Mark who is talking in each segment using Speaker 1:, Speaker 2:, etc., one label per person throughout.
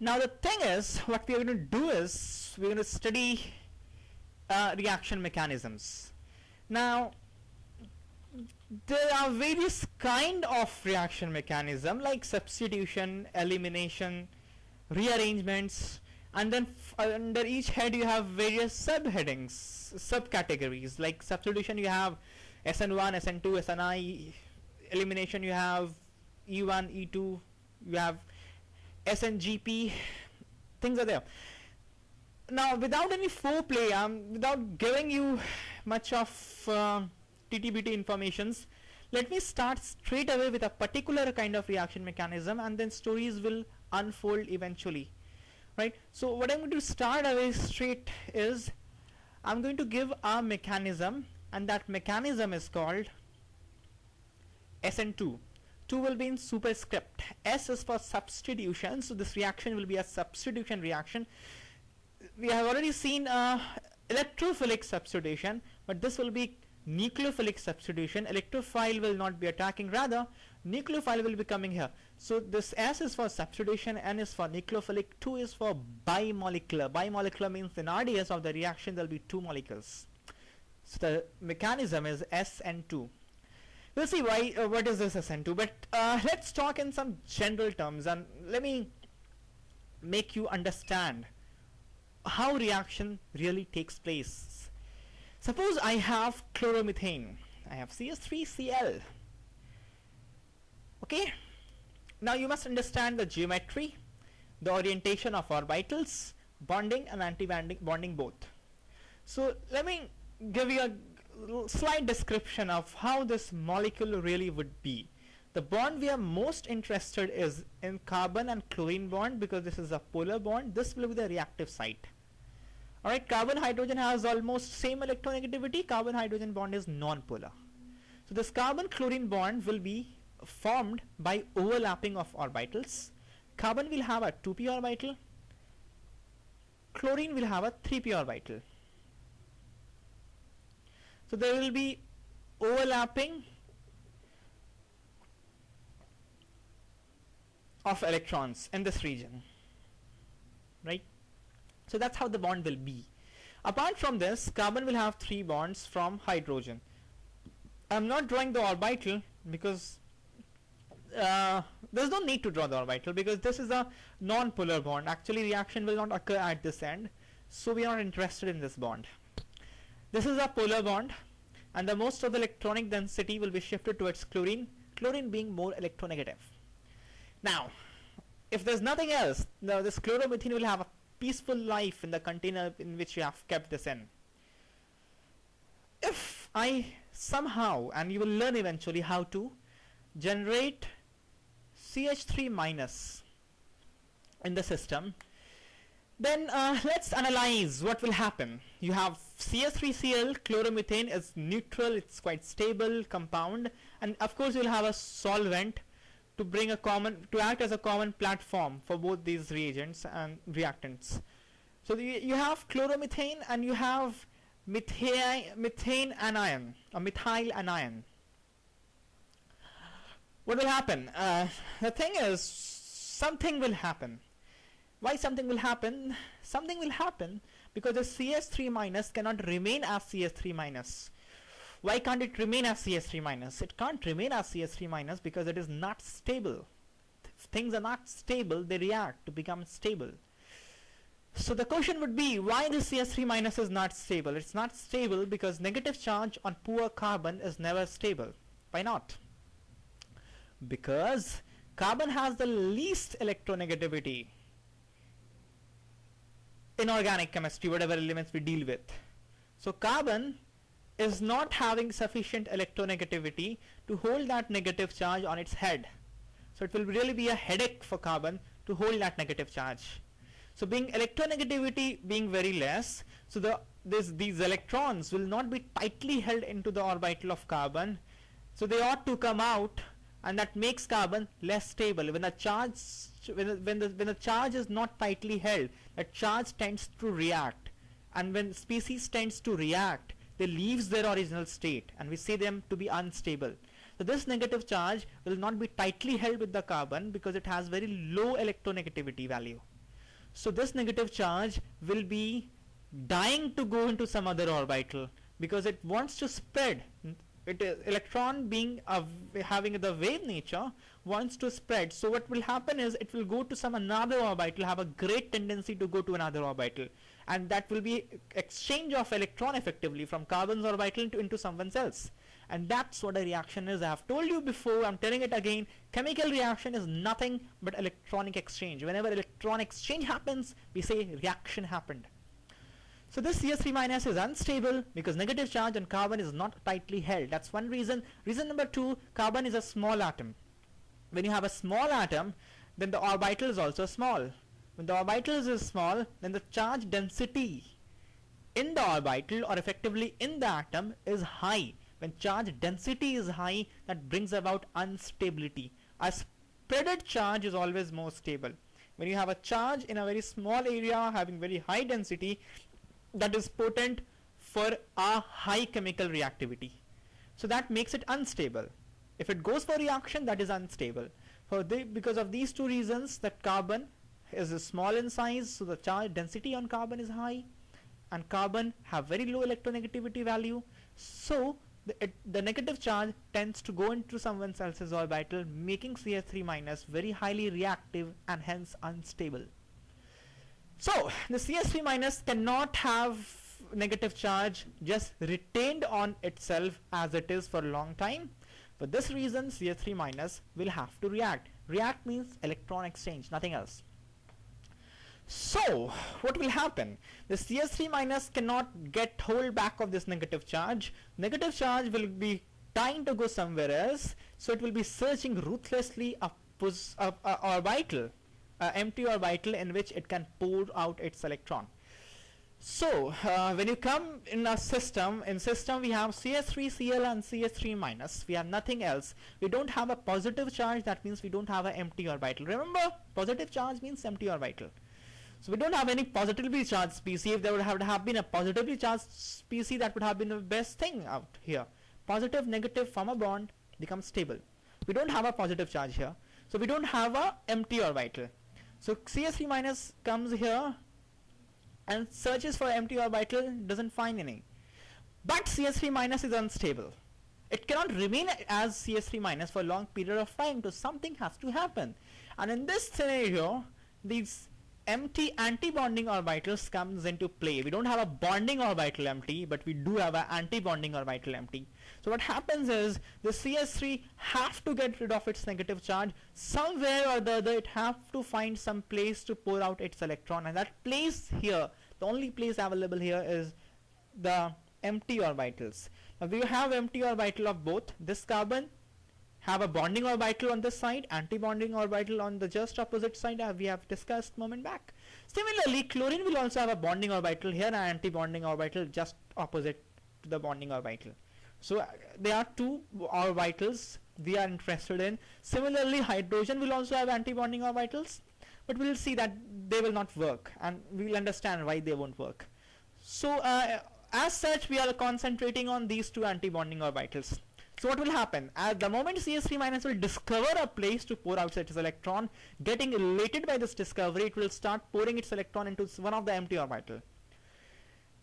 Speaker 1: Now the thing is, what we are going to do is we're going to study reaction mechanisms. Now there are various kind of reaction mechanism like substitution, elimination, rearrangements, and then under each head you have various subheadings, subcategories. Like substitution you have SN1, SN2, SNI. Elimination you have E1, E2, you have SNGP. Things are there. Now without any foreplay, without giving you much of TTBT informations, let me start straight away with a particular kind of reaction mechanism, and then stories will unfold eventually, right? So what I'm going to start away straight is I'm going to give a mechanism, and that mechanism is called SN2. 2 will be in superscript. S is for substitution, so this reaction will be a substitution reaction. We have already seen electrophilic substitution, but this will be nucleophilic substitution. Electrophile will not be attacking, rather nucleophile will be coming here. So this S is for substitution, N is for nucleophilic, 2 is for bimolecular. Bimolecular means in RDS of the reaction there will be 2 molecules. So the mechanism is SN2. We'll see why what is this SN2, but let's talk in some general terms, and let me make you understand how reaction really takes place. Suppose I have chloromethane. I have CS3Cl. Okay. Now you must understand the geometry, the orientation of orbitals, bonding and anti-bonding both. So let me give you a slight description of how this molecule really would be. The bond we are most interested is in carbon and chlorine bond, because this is a polar bond. This will be the reactive site. Alright, carbon hydrogen has almost same electronegativity. Carbon hydrogen bond is non-polar. So this carbon chlorine bond will be formed by overlapping of orbitals. Carbon will have a 2p orbital, chlorine will have a 3p orbital. So there will be overlapping of electrons in this region, right? So that's how the bond will be. Apart from this, carbon will have 3 bonds from hydrogen. I'm not drawing the orbital because there's no need to draw the orbital, because this is a non-polar bond. Actually reaction will not occur at this end, so we are not interested in this bond. This is a polar bond, and the most of the electronic density will be shifted towards chlorine, chlorine being more electronegative. Now if there's nothing else, this chloromethane will have a peaceful life in the container in which you have kept this in. If I somehow, and you will learn eventually how to generate CH3 minus in the system, then let's analyze what will happen. You have CS3Cl, chloromethane is neutral, it's quite stable compound, and of course you will have a solvent to bring a common, to act as a common platform for both these reagents and reactants. So you have chloromethane and you have methane anion or methyl anion. What will happen? The thing is, something will happen. Why something will happen? Something will happen because the CS3 minus cannot remain as CS3 minus. Why can't it remain as CS3 minus? It can't remain as CS3 minus because it is not stable. If things are not stable, they react to become stable. So the question would be, why this CS3 minus is not stable? It's not stable because negative charge on poor carbon is never stable. Why not? Because carbon has the least electronegativity in organic chemistry, whatever elements we deal with. So carbon is not having sufficient electronegativity to hold that negative charge on its head. So it will really be a headache for carbon to hold that negative charge. So being electronegativity being very less, so these electrons will not be tightly held into the orbital of carbon, so they ought to come out, and that makes carbon less stable. When the charge when the charge is not tightly held, that charge tends to react, and when species tends to react, they leaves their original state, and we see them to be unstable. So this negative charge will not be tightly held with the carbon because it has very low electronegativity value. So this negative charge will be dying to go into some other orbital because it wants to spread. It is electron being having the wave nature wants to spread. So what will happen is it will go to some another orbital, have a great tendency to go to another orbital, and that will be exchange of electron effectively from carbon's orbital into someone else. And that's what a reaction is. I have told you before, I'm telling it again, chemical reaction is nothing but electronic exchange. Whenever electron exchange happens, we say reaction happened. So this CS3 minus is unstable because negative charge on carbon is not tightly held. That's one reason. Reason number two, carbon is a small atom. When you have a small atom, then the orbital is also small. When the orbital is small, then the charge density in the orbital or effectively in the atom is high. When charge density is high, that brings about instability. A spreaded charge is always more stable. When you have a charge in a very small area having very high density, that is potent for a high chemical reactivity. So that makes it unstable. If it goes for reaction, that is unstable. Because of these two reasons, that carbon is small in size, so the charge density on carbon is high, and carbon have very low electronegativity value. So the negative charge tends to go into someone else's orbital, making CS3 minus very highly reactive and hence unstable. So the CS3 minus cannot have negative charge just retained on itself as it is for a long time. For this reason, CS3 minus will have to react. React means electron exchange, nothing else. So what will happen? The CS3 minus cannot get hold back of this negative charge. Negative charge will be trying to go somewhere else, so it will be searching ruthlessly a orbital, empty orbital in which it can pour out its electron. So when you come in a system, we have CS3, Cl and CS3 minus. We have nothing else. We don't have a positive charge. That means we don't have an empty orbital. Remember, positive charge means empty orbital. So we don't have any positively charged species. If there would have been a positively charged species, that would have been the best thing out here. Positive, negative form a bond, become stable. We don't have a positive charge here, so we don't have a empty orbital. So CS3 minus comes here and searches for empty orbital, doesn't find any. But CS3 minus is unstable. It cannot remain as CS3 minus for a long period of time, so something has to happen. And in this scenario, these empty anti-bonding orbitals comes into play. We don't have a bonding orbital empty, but we do have an anti-bonding orbital empty. So what happens is the CS3 have to get rid of its negative charge somewhere or the other. It have to find some place to pour out its electron, and that place here, the only place available here is the empty orbitals. Now we have empty orbital of both. This carbon have a bonding orbital on this side, anti-bonding orbital on the just opposite side, as we have discussed a moment back. Similarly, chlorine will also have a bonding orbital here and anti-bonding orbital just opposite to the bonding orbital. So there are two orbitals we are interested in. Similarly, hydrogen will also have anti-bonding orbitals, but we will see that they will not work, and we will understand why they won't work. So as such, we are concentrating on these two anti-bonding orbitals. So what will happen? At the moment CS3 minus will discover a place to pour out its electron, getting elated by this discovery, it will start pouring its electron into one of the empty orbital.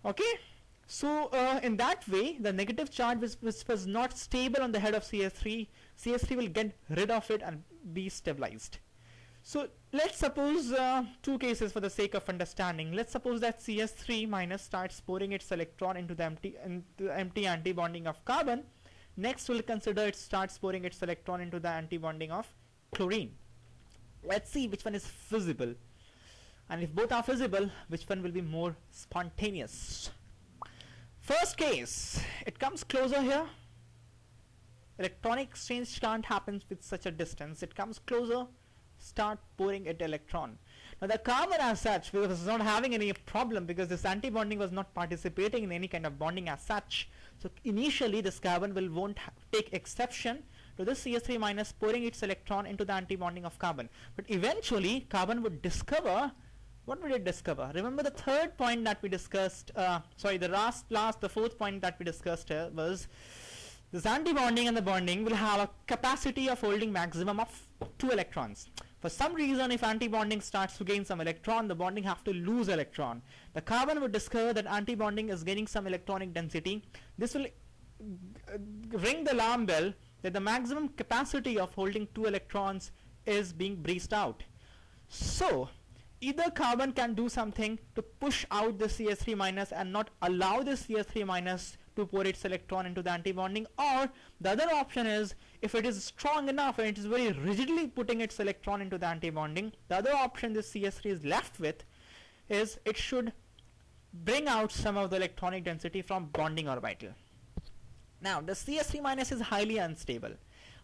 Speaker 1: Okay? So in that way, the negative charge which was not stable on the head of CS3 will get rid of it and be stabilized. So let's suppose two cases for the sake of understanding. Let's suppose that CS3 minus starts pouring its electron into the empty anti-bonding of carbon. Next, we'll consider it starts pouring its electron into the anti-bonding of chlorine. Let's see which one is feasible. And if both are feasible, which one will be more spontaneous? First case, it comes closer here. Electronic exchange can't happen with such a distance. It comes closer, start pouring it electron. Now the carbon as such was not having any problem because this anti-bonding was not participating in any kind of bonding as such. So initially this carbon won't take exception to this CS3 minus pouring its electron into the anti-bonding of carbon. But eventually carbon would discover, what would it discover? Remember the third point that we discussed, the fourth point that we discussed here was this anti-bonding and the bonding will have a capacity of holding maximum of 2 electrons. For some reason, if antibonding starts to gain some electron, the bonding have to lose electron. The carbon would discover that antibonding is gaining some electronic density. This will ring the alarm bell that the maximum capacity of holding 2 electrons is being breezed out. So either carbon can do something to push out the CS3 minus and not allow the CS3 minus to pour its electron into the antibonding, or the other option is, if it is strong enough and it is very rigidly putting its electron into the antibonding, the other option this CS3 is left with is it should bring out some of the electronic density from bonding orbital. Now the CS3 minus is highly unstable.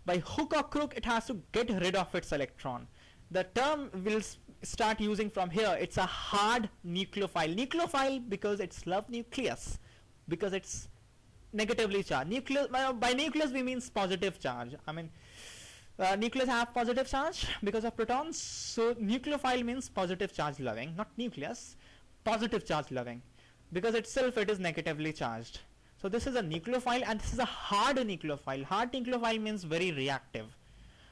Speaker 1: By hook or crook it has to get rid of its electron. The term we'll start using from here, it's a hard nucleophile. Nucleophile because it's love nucleus, because it's negatively charged. By nucleus we mean positive charge. I mean nucleus have positive charge because of protons, so nucleophile means positive charge loving, not nucleus, positive charge loving, because itself it is negatively charged. So this is a nucleophile, and this is a hard nucleophile. Hard nucleophile means very reactive,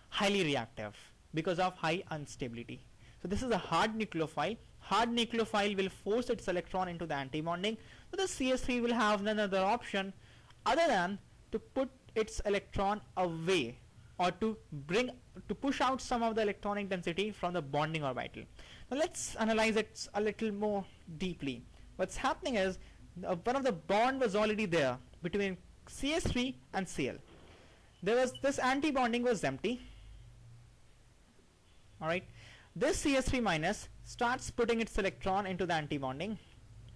Speaker 1: highly reactive because of high instability. So this is a hard nucleophile. Hard nucleophile will force its electron into the antibonding, so the CS3 will have none other option other than to put its electron away, or to push out some of the electronic density from the bonding orbital. Now let's analyze it a little more deeply. What's happening is one of the bond was already there between CS3 and Cl. There was this antibonding was empty. Alright, this CS3 minus starts putting its electron into the antibonding.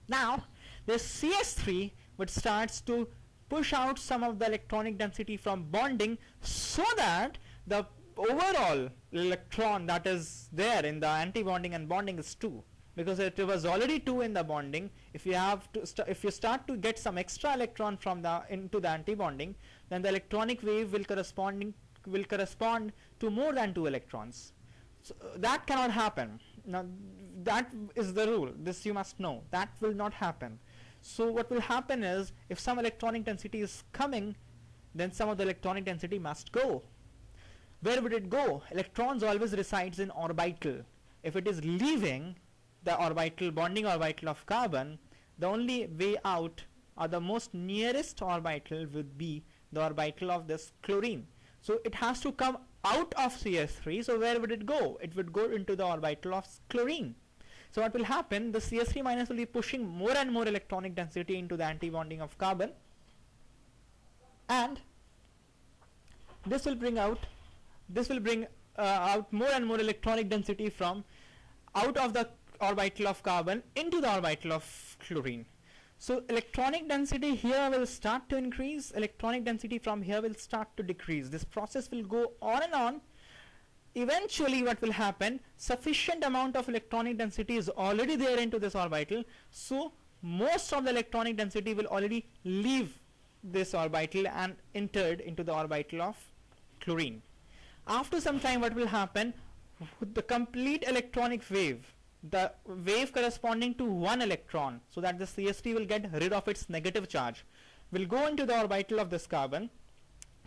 Speaker 1: Now this CS3 would starts to push out some of the electronic density from bonding, so that the overall electron that is there in the antibonding and bonding is 2, because it was already 2 in the bonding. If you have to if you start to get some extra electron from the into the antibonding, then the electronic wave will correspond to more than 2 electrons. So that cannot happen. Now that is the rule, this you must know, that will not happen. So what will happen is, if some electronic density is coming, then some of the electronic density must go. Where would it go? Electrons always resides in orbital. If it is leaving the orbital, bonding orbital of carbon, the only way out, or the most nearest orbital, would be the orbital of this chlorine. So it has to come out of CS3. So where would it go? It would go into the orbital of chlorine. So what will happen, the CS3 minus will be pushing more and more electronic density into the antibonding of carbon, and this will bring out more and more electronic density from out of the orbital of carbon into the orbital of chlorine. So electronic density here will start to increase, electronic density from here will start to decrease. This process will go on and on. Eventually what will happen, sufficient amount of electronic density is already there into this orbital, so most of the electronic density will already leave this orbital and entered into the orbital of chlorine. After some time what will happen, the complete electronic wave, the wave corresponding to 1 electron, so that the CS3 will get rid of its negative charge, will go into the orbital of this carbon.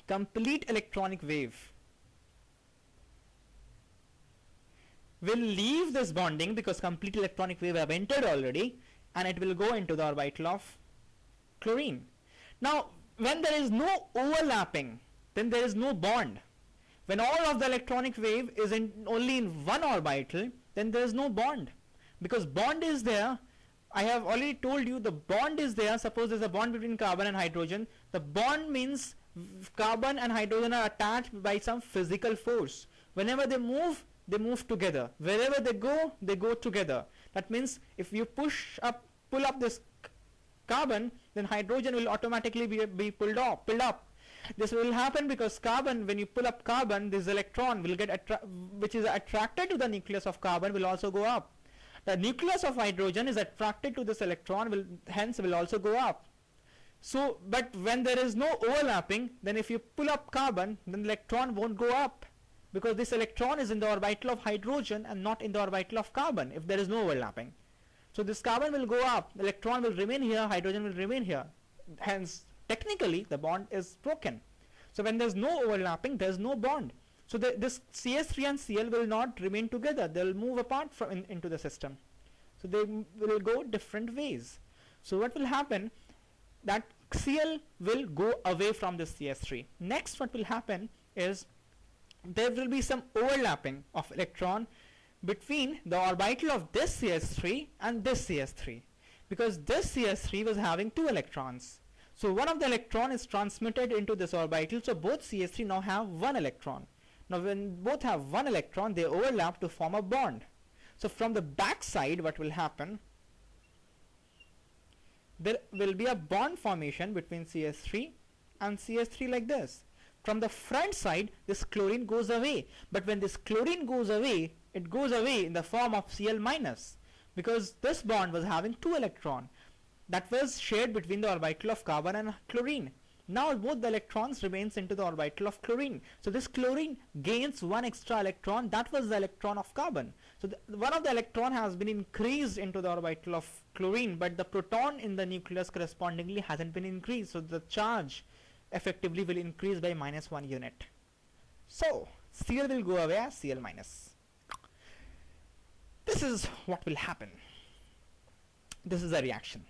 Speaker 1: Complete electronic wave will leave this bonding, because complete electronic wave have entered already, and it will go into the orbital of chlorine. Now when there is no overlapping, then there is no bond. When all of the electronic wave is only in one orbital, then there is no bond, because bond is there. I have already told you the bond is there. Suppose there is a bond between carbon and hydrogen. The bond means carbon and hydrogen are attached by some physical force. Whenever they move together. Wherever they go together. That means if you pull up this carbon, then hydrogen will automatically be pulled up. This will happen because carbon, when you pull up carbon, this electron will get which is attracted to the nucleus of carbon, will also go up. The nucleus of hydrogen is attracted to this electron, hence will also go up. So, but when there is no overlapping, then if you pull up carbon, then the electron won't go up, because this electron is in the orbital of hydrogen and not in the orbital of carbon if there is no overlapping. So this carbon will go up, the electron will remain here, hydrogen will remain here. Hence, technically, the bond is broken. So when there is no overlapping, there is no bond. So this CS3 and Cl will not remain together. They'll move apart from into the system. So they will go different ways. So what will happen, that Cl will go away from this CS3. Next what will happen is there will be some overlapping of electron between the orbital of this CS3 and this CS3, because this CS3 was having 2 electrons. So one of the electron is transmitted into this orbital, so both CS3 now have 1 electron. Now when both have 1 electron, they overlap to form a bond. So from the back side what will happen, there will be a bond formation between CS3 and CS3 like this. From the front side this chlorine goes away, but when this chlorine goes away, it goes away in the form of Cl minus, because this bond was having 2 electron that was shared between the orbital of carbon and chlorine. Now both the electrons remains into the orbital of chlorine. So this chlorine gains 1 extra electron, that was the electron of carbon. So one of the electron has been increased into the orbital of chlorine, but the proton in the nucleus correspondingly hasn't been increased. So the charge effectively will increase by -1 unit. So Cl will go away as Cl minus. This is what will happen. This is a reaction.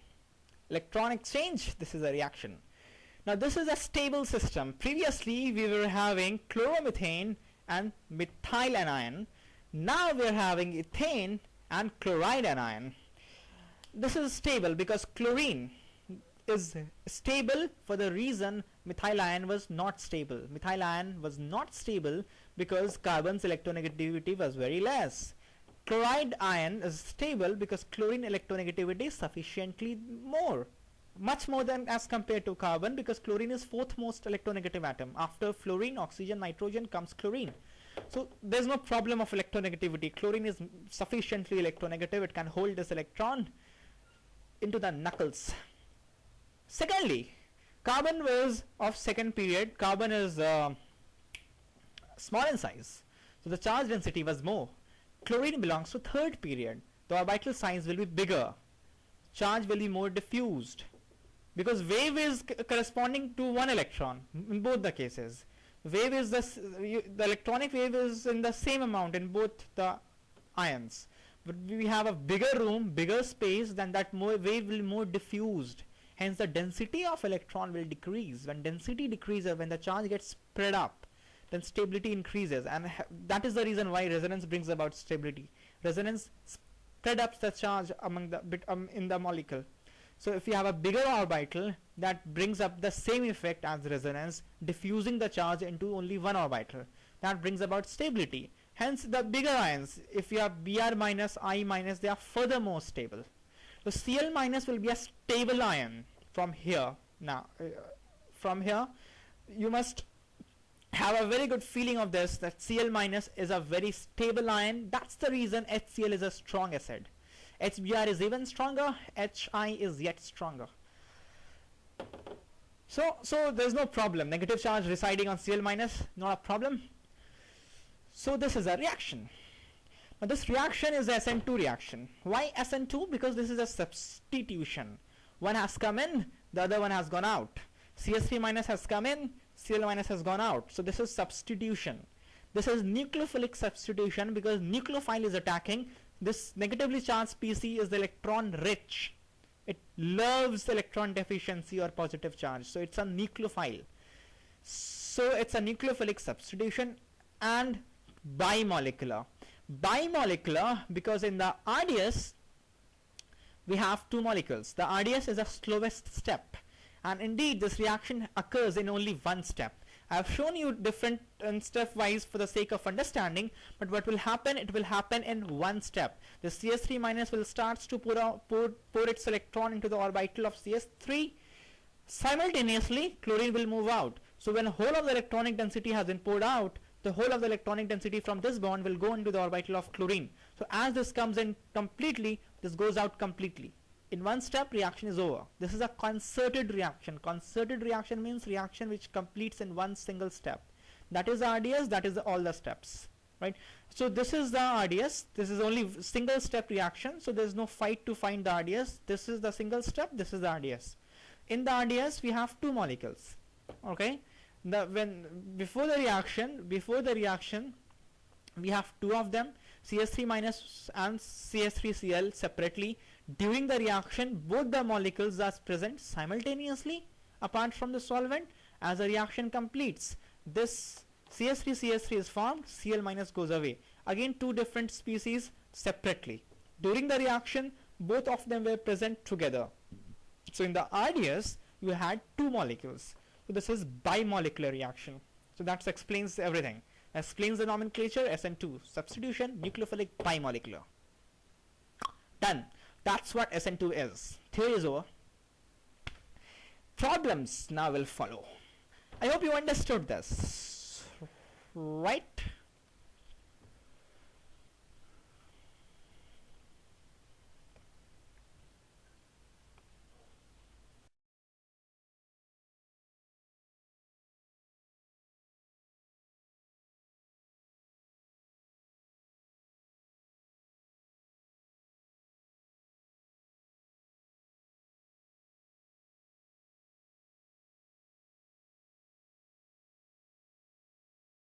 Speaker 1: Electron exchange, this is a reaction. Now this is a stable system. Previously we were having chloromethane and methyl anion. Now we are having ethane and chloride anion. This is stable because chlorine is stable for the reason methyl ion was not stable. Methyl ion was not stable because carbon's electronegativity was very less. Chloride ion is stable because chlorine electronegativity is sufficiently more, much more than as compared to carbon, because chlorine is 4th most electronegative atom. After fluorine, oxygen, nitrogen comes chlorine. So there's no problem of electronegativity. Chlorine is sufficiently electronegative. It can hold this electron into the knuckles. Secondly, carbon was of second period. Carbon is small in size, so the charge density was more. Chlorine belongs to third period. The orbital size will be bigger. Charge will be more diffused, because wave is corresponding to 1 electron in both the cases. Wave is the electronic wave is in the same amount in both the ions, but we have a bigger room, bigger space, then that wave will be more diffused. Hence the density of electron will decrease. When density decreases, when the charge gets spread up, then stability increases, and that is the reason why resonance brings about stability. Resonance spread up the charge among the in the molecule. So if you have a bigger orbital, that brings up the same effect as resonance, diffusing the charge into only 1 orbital. That brings about stability. Hence the bigger ions, if you have Br minus, I minus, they are further more stable. So Cl minus will be a stable ion from here. Now from here you must have a very good feeling of this, that Cl minus is a very stable ion. That's the reason HCl is a strong acid. HBr is even stronger, HI is yet stronger. So there's no problem. Negative charge residing on Cl minus, not a problem. So this is a reaction. Now this reaction is a SN2 reaction. Why SN2? Because this is a substitution. One has come in, the other one has gone out. CS3 minus has come in, Cl minus has gone out. So this is substitution. This is nucleophilic substitution because nucleophile is attacking. This negatively charged PC is the electron rich. It loves electron deficiency or positive charge. So it's a nucleophile. So it's a nucleophilic substitution and bimolecular. Bimolecular because in the RDS we have 2 molecules. The RDS is the slowest step, and indeed this reaction occurs in only 1 step. I have shown you different step-wise for the sake of understanding, but what will happen? It will happen in 1 step. The CS3 minus will start to pour its electron into the orbital of CS3. Simultaneously, chlorine will move out. So when whole of the electronic density has been poured out, the whole of the electronic density from this bond will go into the orbital of chlorine. So as this comes in completely, this goes out completely. In 1 step, reaction is over. This is a concerted reaction. Concerted reaction means reaction which completes in 1 single step. That is the RDS, that is all the steps, right? So this is the RDS. This is only single step reaction. So there is no fight to find the RDS. This is the single step. This is the RDS. In the RDS, we have 2 molecules. Okay. Before the reaction, we have two of them, CH3 minus and CH3Cl separately. During the reaction, both the molecules are present simultaneously apart from the solvent. As the reaction completes, this CH3 is formed, Cl minus goes away. Again, two different species separately. During the reaction, both of them were present together. So in the RDS, you had two molecules. So this is bimolecular reaction. So that explains everything. Explains the nomenclature, SN2 substitution, nucleophilic bimolecular. Done. That's what SN2 is. Theory is over. Problems now will follow. I hope you understood this. Right?